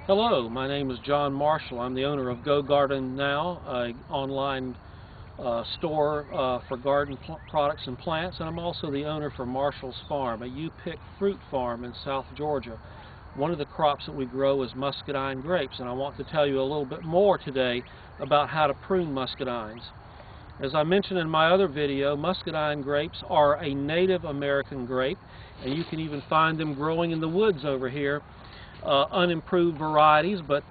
Hello, my name is John Marshall. I'm the owner of goGardenNow, an online store for garden products and plants, and I'm also the owner for Marshall's Farm, a you-pick fruit farm in South Georgia. One of the crops that we grow is muscadine grapes, and I want to tell you a little bit more today about how to prune muscadines. As I mentioned in my other video, muscadine grapes are a native American grape, and you can even find them growing in the woods over here. Unimproved varieties, but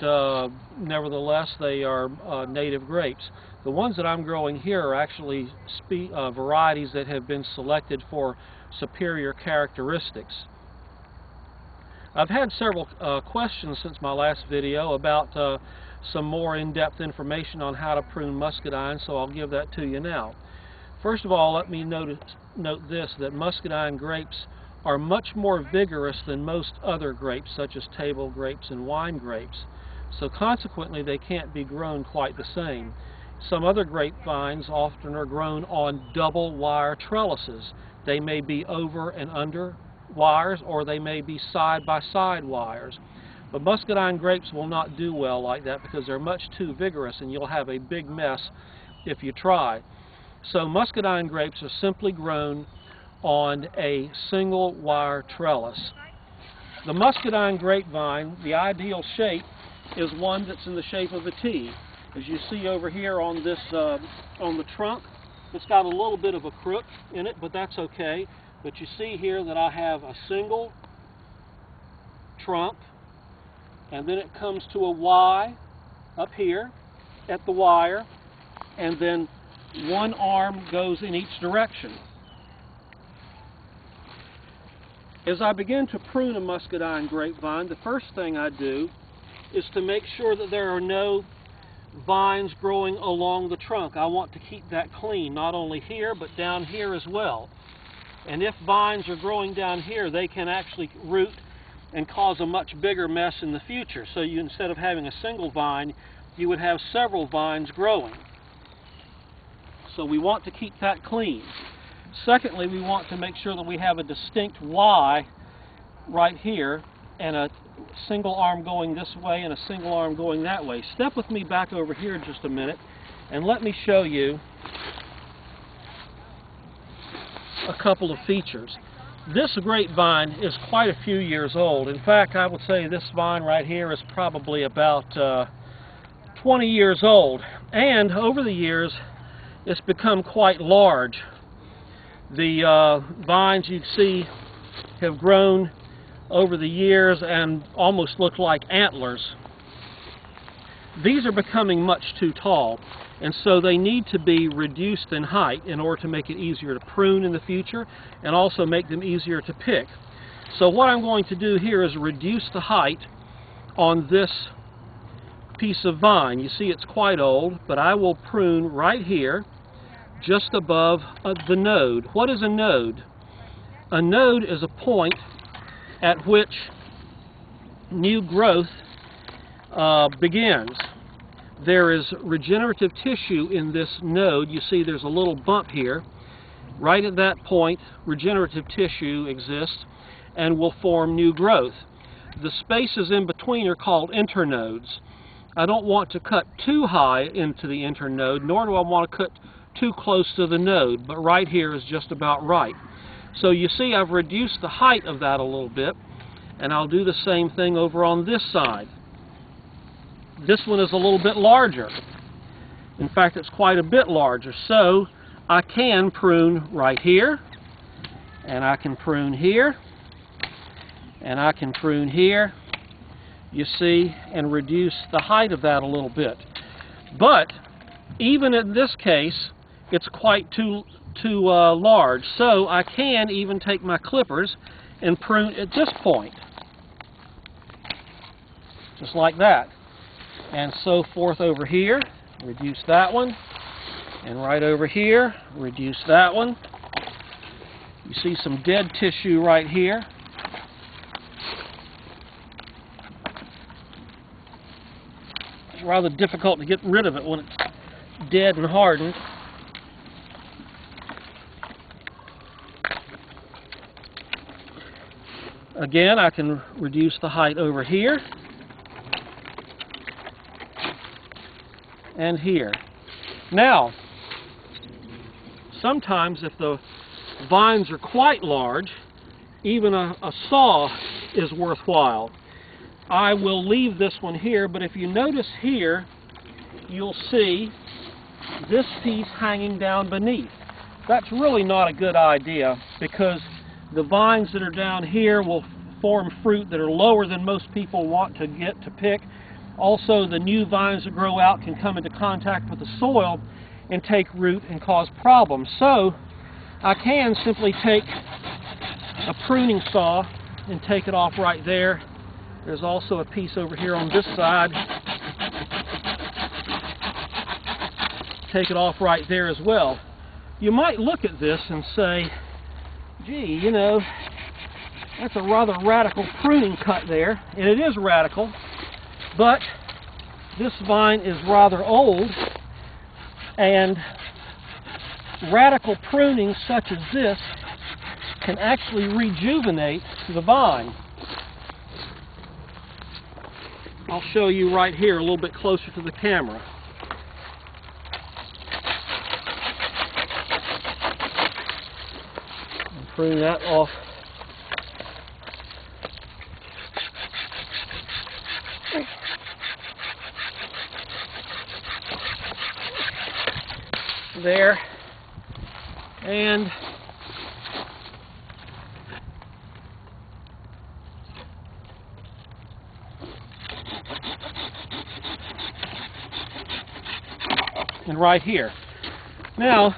nevertheless they are native grapes. The ones that I'm growing here are actually varieties that have been selected for superior characteristics. I've had several questions since my last video about some more in-depth information on how to prune muscadine, so I'll give that to you now. First of all, let me note this, that muscadine grapes are much more vigorous than most other grapes, such as table grapes and wine grapes. So consequently, they can't be grown quite the same. Some other grapevines often are grown on double wire trellises. They may be over and under wires, or they may be side by side wires. But muscadine grapes will not do well like that because they're much too vigorous, and you'll have a big mess if you try. So muscadine grapes are simply grown on a single wire trellis. The muscadine grapevine, the ideal shape is one that's in the shape of a T. As you see over here on this on the trunk, it's got a little bit of a crook in it, but that's okay. But you see here that I have a single trunk, and then it comes to a Y up here at the wire, and then one arm goes in each direction. As I begin to prune a muscadine grapevine, the first thing I do is to make sure that there are no vines growing along the trunk. I want to keep that clean, not only here, but down here as well. And if vines are growing down here, they can actually root and cause a much bigger mess in the future. So you, instead of having a single vine, you would have several vines growing. So we want to keep that clean. Secondly, we want to make sure that we have a distinct Y right here, and a single arm going this way and a single arm going that way. Step with me back over here just a minute, and let me show you a couple of features. This grapevine is quite a few years old. In fact, I would say this vine right here is probably about 20 years old, and over the years it's become quite large. The vines you see have grown over the years and almost look like antlers. These are becoming much too tall, and so they need to be reduced in height in order to make it easier to prune in the future and also make them easier to pick. So what I'm going to do here is reduce the height on this piece of vine. You see it's quite old, but I will prune right here just above the node. What is a node? A node is a point at which new growth begins. There is regenerative tissue in this node. You see there's a little bump here. Right at that point, regenerative tissue exists and will form new growth. The spaces in between are called internodes. I don't want to cut too high into the internode, nor do I want to cut too close to the node, but right here is just about right. So you see I've reduced the height of that a little bit, and I'll do the same thing over on this side. This one is a little bit larger. In fact, it's quite a bit larger, so I can prune right here, and I can prune here, and I can prune here, you see, and reduce the height of that a little bit. But even in this case, it's quite too large, so I can even take my clippers and prune at this point, just like that, and so forth over here. Reduce that one, and right over here, reduce that one. You see some dead tissue right here. It's rather difficult to get rid of it when it's dead and hardened. Again, I can reduce the height over here. and here. Now, sometimes if the vines are quite large, even a saw is worthwhile. I will leave this one here, but if you notice here, you'll see this piece hanging down beneath. That's really not a good idea, because the vines that are down here will form fruit that are lower than most people want to get to pick. Also, the new vines that grow out can come into contact with the soil and take root and cause problems. So I can simply take a pruning saw and take it off right there. There's also a piece over here on this side. Take it off right there as well. You might look at this and say, gee, you know, that's a rather radical pruning cut there. And it is radical, but this vine is rather old, and radical pruning such as this can actually rejuvenate the vine. I'll show you right here a little bit closer to the camera. And prune that off. There. And right here. Now,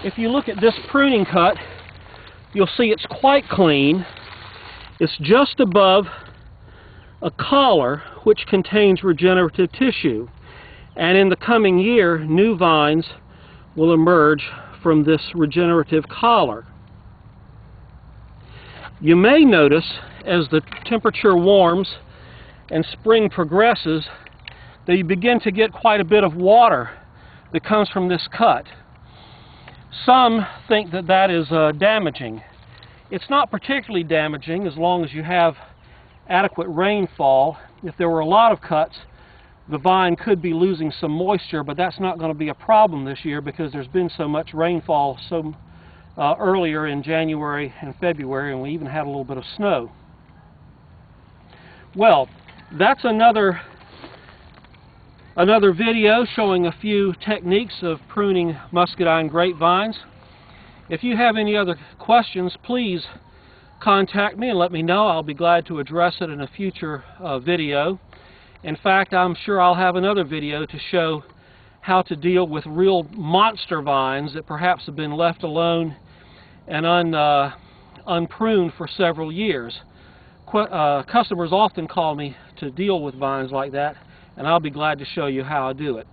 if you look at this pruning cut, you'll see it's quite clean. It's just above a collar which contains regenerative tissue. And in the coming year, new vines will emerge from this regenerative collar. You may notice as the temperature warms and spring progresses that you begin to get quite a bit of water that comes from this cut. Some think that that is damaging. It's not particularly damaging as long as you have adequate rainfall. If there were a lot of cuts, the vine could be losing some moisture, but that's not going to be a problem this year because there's been so much rainfall earlier in January and February, and we even had a little bit of snow. Well, that's another video showing a few techniques of pruning muscadine grapevines. If you have any other questions, please contact me and let me know. I'll be glad to address it in a future video. In fact, I'm sure I'll have another video to show how to deal with real monster vines that perhaps have been left alone and unpruned for several years. Customers often call me to deal with vines like that, and I'll be glad to show you how I do it.